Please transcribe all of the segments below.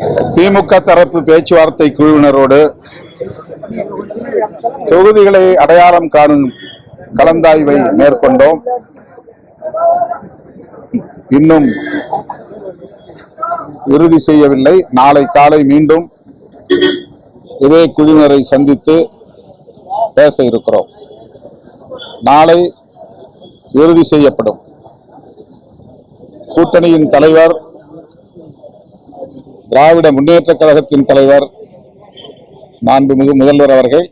திமுக தரப்பு பேச்சுவார்த்தை குழுவினரோடு தொகுதிகளை அடையாளம் காணும் கலந்தாய்வை மேற்கொண்டோம். இன்னும் இறுதி செய்யவில்லை. நாளை காலை மீண்டும் இதே குழுவினரை சந்தித்து பேச இருக்கிறோம். நாளை இறுதி செய்யப்படும். கூட்டணியின் தலைவர், திராவிட முன்னேற்ற கழகத்தின் தலைவர் மாண்புமிகு முதல்வர் அவர்கள்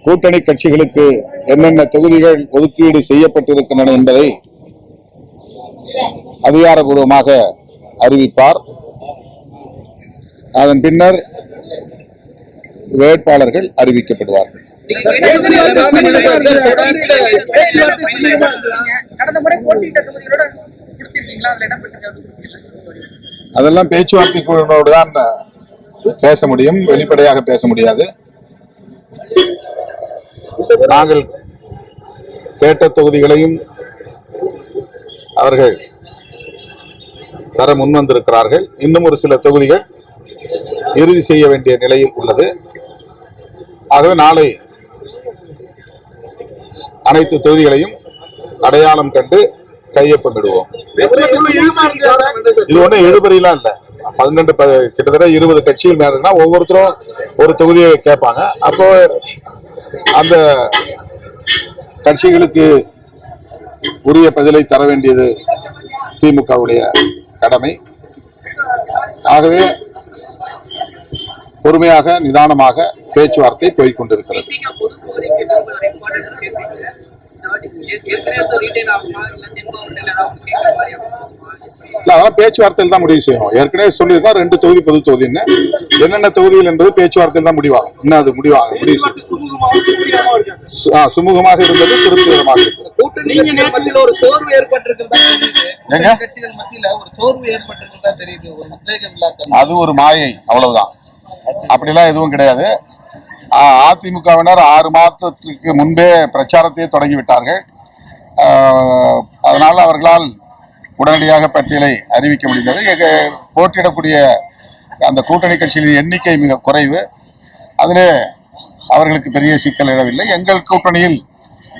கூட்டணி கட்சிகளுக்கு என்னென்ன தொகுதிகள் ஒதுக்கீடு செய்யப்பட்டிருக்கின்றன என்பதை அதிகாரப்பூர்வமாக அறிவிப்பார். அதன் பின்னர் வேட்பாளர்கள் அறிவிக்கப்படுவார்கள். அதெல்லாம் பேச்சுவார்த்தை குழுவினோடு தான் பேச முடியும், வெளிப்படையாக பேச முடியாது. நாங்கள் கேட்ட தொகுதிகளையும் அவர்கள் தர முன்வந்திருக்கிறார்கள். இன்னும் ஒரு சில தொகுதிகள் இறுதி செய்ய வேண்டிய நிலையில் உள்ளது. ஆகவே நாளை அனைத்து தொகுதிகளையும் அடையாளம் கண்டு கையொப்பமிடுவோம். இது ஒண்ணு இழுபறியெல்லாம் இல்ல. 12 கிட்டத்தட்ட 20 கட்சிகள் மேல ஒவ்வொருத்தரும் ஒரு தொகுதியை கேட்பாங்க. அப்போ அந்த கட்சிகளுக்கு உரிய பதிலை தர வேண்டியது திமுகவுடைய கடமை. ஆகவே பொறுமையாக நிதானமாக பேச்சுவார்த்தை போய்கொண்டிருக்கிறது. அதெல்லாம் பேச்சுவார்த்தையில் தான் முடிவு செய்யணும். ஏற்கனவே சொல்லியிருக்கோம் 2 தொகுதி பொது தொகுதின்னு. என்னென்ன தொகுதிகள் என்பது பேச்சுவார்த்தையில் தான் முடிவாகும். இன்னும் அது முடிவு சுமூகமாக இருந்தது, திருப்திகரமாக இருந்தது. ஒரு சோர்வு ஏற்பட்டிருக்கிறதா தெரியுது. அது ஒரு மாயை, அவ்வளவுதான். அப்படிலாம் எதுவும் கிடையாது. அதிமுகவினர் 6 மாதத்திற்கு முன்பே பிரச்சாரத்தை தொடங்கிவிட்டார்கள். அதனால் அவர்களால் உடனடியாக பட்டியலை அறிவிக்க முடிந்தது. போட்டியிடக்கூடிய அந்த கூட்டணி கட்சிகளின் எண்ணிக்கை மிக குறைவு. அதிலே அவர்களுக்கு பெரிய சிக்கல் எழவில்லை. எங்கள் கூட்டணியில்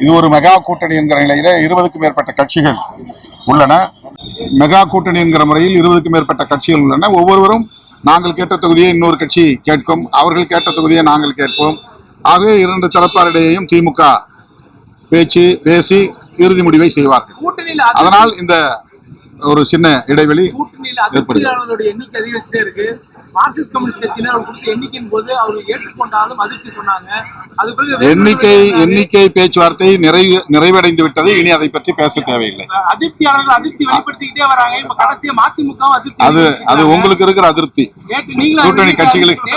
இது ஒரு மெகா கூட்டணி என்கிற நிலையில 20க்கும் மேற்பட்ட கட்சிகள் உள்ளன. மெகா கூட்டணி என்கிற முறையில் 20க்கும் மேற்பட்ட கட்சிகள் உள்ளன. ஒவ்வொருவரும் நாங்கள் கேட்ட தொகுதியை இன்னொரு கட்சி கேட்கும், அவர்கள் கேட்ட தொகுதியை நாங்கள் கேட்போம். ஆகவே 2 தரப்பாரிடையேயும் திமுக பேசி இறுதி முடிவை செய்வார்கள். அதனால் இந்த ஒரு சின்ன இடைவெளி ஏற்படுகிறது. எண்ணிக்கை பேச்சுவார்த்தை நிறைவடைந்து விட்டது. இனி அதை பற்றி பேச தேவையில்லை. அது உங்களுக்கு இருக்கிற அதிருப்தி. கூட்டணி கட்சிகளுக்கு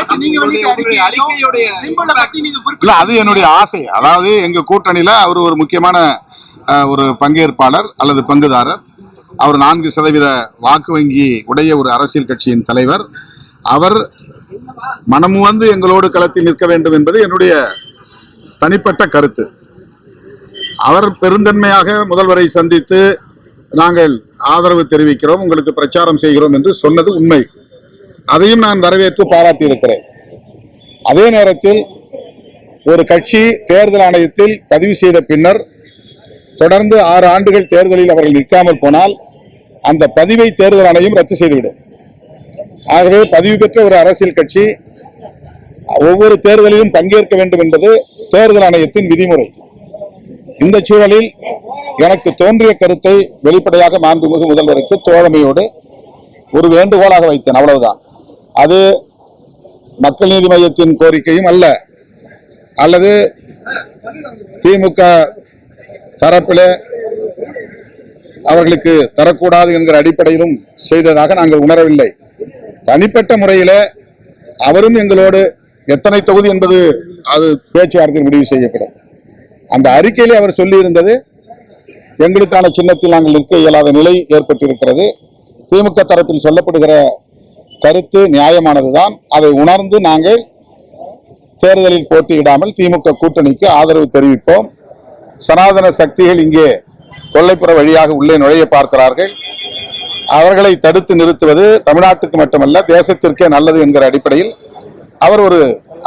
இல்ல, அது என்னுடைய ஆசை. அதாவது எங்க கூட்டணியில அவர் ஒரு முக்கியமான ஒரு பங்கேற்பாளர் அல்லது பங்குதாரர். அவர் 4% வாக்கு வங்கி உடைய ஒரு அரசியல் கட்சியின் தலைவர். அவர் மனமு வந்து எங்களோடு களத்தில் நிற்க வேண்டும் என்பது என்னுடைய தனிப்பட்ட கருத்து. அவர் பெருந்தன்மையாக முதல்வரை சந்தித்து நாங்கள் ஆதரவு தெரிவிக்கிறோம், உங்களுக்கு பிரச்சாரம் செய்கிறோம் என்று சொன்னது உண்மை. அதையும் நான் வரவேற்று பாராட்டி இருக்கிறேன். அதே நேரத்தில் ஒரு கட்சி தேர்தல் ஆணையத்தில் பதிவு செய்த பின்னர் தொடர்ந்து 6 ஆண்டுகள் தேர்தலில் அவர்கள் நிற்காமல் போனால் அந்த பதிவை தேர்தல் ஆணையம் ரத்து செய்துவிடும். ஆகவே பதிவு பெற்ற ஒரு அரசியல் கட்சி ஒவ்வொரு தேர்தலிலும் பங்கேற்க வேண்டும் என்பது தேர்தல் ஆணையத்தின் விதிமுறை. இந்த சூழலில் எனக்கு தோன்றிய கருத்தை வெளிப்படையாக மாண்புமிகு முதல்வருக்கு தோழமையோடு ஒரு வேண்டுகோளாக வைத்தேன், அவ்வளவுதான். அது மக்கள் நீதி மையத்தின் கோரிக்கையும் அல்ல, அல்லது திமுக தரப்பில் அவர்களுக்கு தரக்கூடாது என்கிற அடிப்படையிலும் செய்ததாக நாங்கள் உணரவில்லை. தனிப்பட்ட முறையில் அவரும் எங்களோடு எத்தனை தொகுதி என்பது அது பேச்சுவார்த்தையில் முடிவு செய்யப்படும். அந்த அறிக்கையிலே அவர் சொல்லியிருந்தது எங்களுக்கான சின்னத்தில் நாங்கள் நிற்க இயலாத நிலை ஏற்பட்டிருக்கிறது. திமுக தரப்பில் சொல்லப்படுகிற கருத்து நியாயமானதுதான். அதை உணர்ந்து நாங்கள் தேர்தலில் போட்டியிடாமல் திமுக கூட்டணிக்கு ஆதரவு தெரிவிப்போம். சனாதன சக்திகள் இங்கே கொல்லைப்புற வழியாக உள்ளே நுழைய பார்க்கிறார்கள். அவர்களை தடுத்து நிறுத்துவது தமிழ்நாட்டுக்கு மட்டுமல்ல தேசத்திற்கே நல்லது என்கிற அடிப்படையில் அவர் ஒரு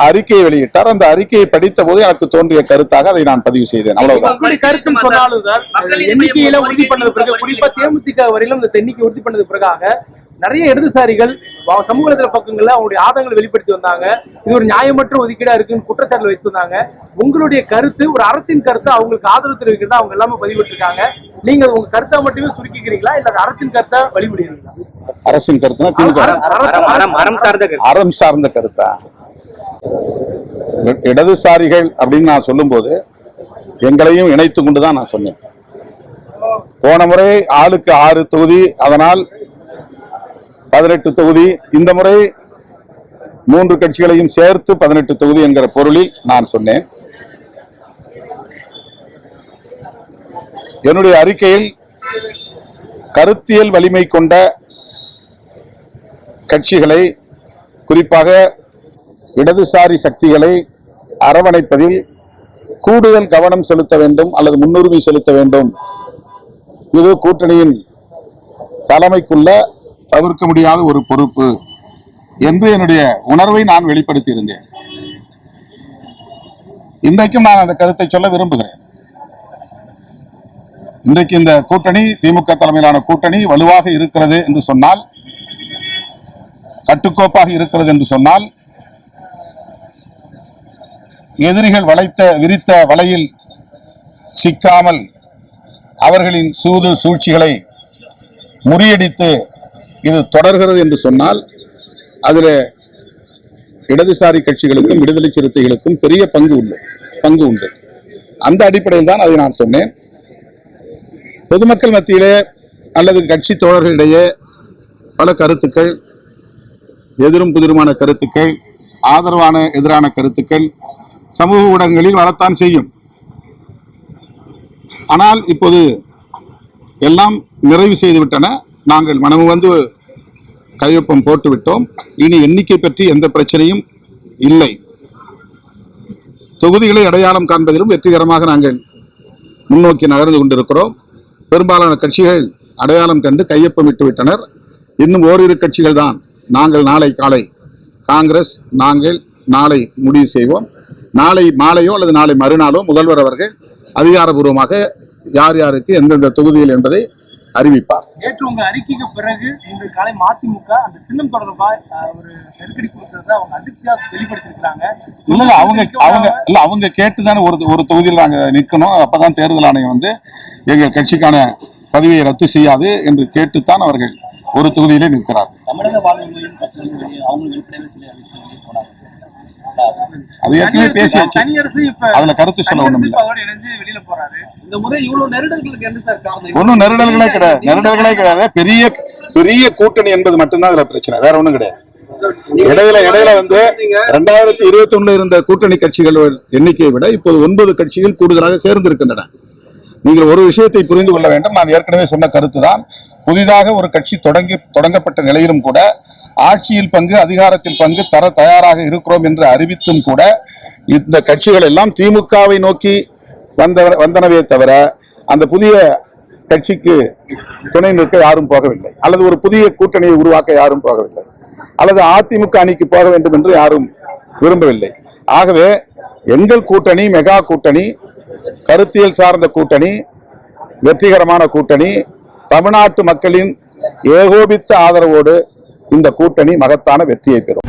அறிக்கையை வெளியிட்டார். அந்த அறிக்கையை படித்த போது எனக்கு தோன்றிய கருத்தாக அதை நான் பதிவு செய்தேன். அவ்வளவுதான். கருத்துன்னு சொன்னாலும் சார், எண்ணிக்கையில உறுதி பண்ணது பிறகு, குறிப்பா தேமுதிக வரையிலும் இந்த எண்ணிக்கை உறுதி பண்ணது பிறகாக நிறைய இடதுசாரிகள் சமூக வலைதள பக்கங்கள்ல அவங்களுடைய ஆதங்களை வெளிப்படுத்தி வந்தாங்க. இது ஒரு நியாயமற்ற ஒதுக்கீடா இருக்குன்னு குற்றச்சாட்டு வைத்து வந்தாங்க. உங்களுடைய கருத்து, ஒரு அறத்தின் கருத்து, அவங்களுக்கு ஆதரவு தெரிவிக்கிறதா அவங்க எல்லாமே பதிவிட்டிருக்காங்க. நீங்க உங்க கருத்தை மட்டுமே சுருக்கிக்கிறீங்களா, இல்ல அரசின் கருத்தை வழிபடுறீங்களா? அரசின் கருத்துனா அறம் சார்ந்த கருத்தா? இடதுசாரிகள் அப்படின்னு நான் சொல்லும் போது எங்களையும் இணைத்து கொண்டுதான் நான் சொன்னேன். போன முறை ஆளுக்கு 6 தொகுதி, அதனால் 18 தொகுதி. இந்த முறை 3 கட்சிகளையும் சேர்த்து 18 தொகுதி என்கிற பொருளில் நான் சொன்னேன். என்னுடைய அறிக்கையில் கருத்தியல் வலிமை கொண்ட கட்சிகளை, குறிப்பாக இடதுசாரி சக்திகளை அரவணைப்பதில் கூடுதல் கவனம் செலுத்த வேண்டும் அல்லது முன்னுரிமை செலுத்த வேண்டும். இது கூட்டணியின் தலைமைக்குள்ள தவிர்க்க முடியாத ஒரு பொறுப்பு என்று என்னுடைய உணர்வை நான் வெளிப்படுத்தி இருந்தேன். இன்றைக்கும் நான் அந்த கருத்தை சொல்ல விரும்புகிறேன். இன்றைக்கு இந்த கூட்டணி, திமுக தலைமையிலான கூட்டணி வலுவாக இருக்கிறது என்று சொன்னால், கட்டுக்கோப்பாக இருக்கிறது என்று சொன்னால், எதிரிகள் விரித்த வலையில் சிக்காமல் அவர்களின் சூது சூழ்ச்சிகளை முறியடித்து இது தொடர்கிறது என்று சொன்னால், அதில் இடதுசாரி கட்சிகளுக்கும் விடுதலை சிறுத்தைகளுக்கும் பெரிய பங்கு உண்டு. அந்த அடிப்படையில் தான் அதை நான் சொன்னேன். பொதுமக்கள் மத்தியிலே அல்லது கட்சி தோழர்களிடையே பல கருத்துக்கள், எதிரும் புதிருமான கருத்துக்கள், ஆதரவான எதிரான கருத்துக்கள் சமூக ஊடகங்களில் வரத்தான் செய்யும். ஆனால் இப்போது எல்லாம் நிறைவு செய்துவிட்டன. நாங்கள் மனமு வந்து கையொப்பம் போட்டுவிட்டோம். இனி எண்ணிக்கை பற்றி எந்த பிரச்சனையும் இல்லை. தொகுதிகளை அடையாளம் காண்பதிலும் வெற்றிகரமாக நாங்கள் முன்னோக்கி நகர்ந்து கொண்டிருக்கிறோம். பெரும்பாலான கட்சிகள் அடையாளம் கண்டு கையொப்பமிட்டு விட்டனர். இன்னும் ஓரிரு கட்சிகள் தான். நாங்கள் நாளை காலை, காங்கிரஸ் நாங்கள் நாளை முடிவு செய்வோம். நாளை மாலையோ அல்லது நாளை மறுநாளோ முதல்வர் அவர்கள் அதிகாரபூர்வமாக யார் யாருக்கு எந்தெந்த தொகுதியில் என்பதை அறிவிப்பார். நேற்று உங்க அறிக்கைக்கு பிறகு இன்று காலை மதிமுக அந்த சின்னம் தொடர்பாக ஒரு நெருக்கடி கொடுக்கிறத அவங்க அதிர்ச்சியா வெளிப்படுத்திருக்காங்க. அவங்க கேட்டுதானே ஒரு தொகுதியில் நாங்க நிற்கணும், அப்பதான் தேர்தல் ஆணையம் வந்து எங்கள் கட்சிக்கான பதவியை ரத்து செய்யாது என்று கேட்டுத்தான் அவர்கள் ஒரு தொகுதியிலே நிற்கிறார். அது ஏற்கனவே பேசியாச்சு. அதுல கருத்து சொல்ல ஒண்ணும் இல்லை. ஒன்னும் நெருடல்களே கிடையாது. பெரிய கூட்டணி என்பது மட்டும்தான் இதுல பிரச்சனை, வேற ஒண்ணும் கிடையாது. இடையில வந்து 2021 இருந்த கூட்டணி கட்சிகள் எண்ணிக்கையை விட இப்போது 9 கட்சிகள் கூடுதலாக சேர்ந்திருக்கின்றன. நீங்கள் ஒரு விஷயத்தை புரிந்து கொள்ள வேண்டும். நான் ஏற்கனவே சொன்ன கருத்து தான். புதிதாக ஒரு கட்சி தொடங்கப்பட்ட நிலையிலும் கூட ஆட்சியில் பங்கு, அதிகாரத்தில் பங்கு தர தயாராக இருக்கிறோம் என்று அறிவித்தும் கூட இந்த கட்சிகள் எல்லாம் திமுகவை நோக்கி வந்தனவே தவிர அந்த புதிய கட்சிக்கு துணை நிற்க யாரும் போகவில்லை, அல்லது ஒரு புதிய கூட்டணியை உருவாக்க யாரும் போகவில்லை, அல்லது அதிமுக அணிக்கு போக வேண்டும் என்று யாரும் விரும்பவில்லை. ஆகவே எங்கள் கூட்டணி மெகா கூட்டணி, கருத்தியல் சார்ந்த கூட்டணி, வெற்றிகரமான கூட்டணி, தமிழ்நாட்டு மக்களின் ஏகோபித்த ஆதரவோடு இந்த கூட்டணி மகத்தான வெற்றியை பெறும்.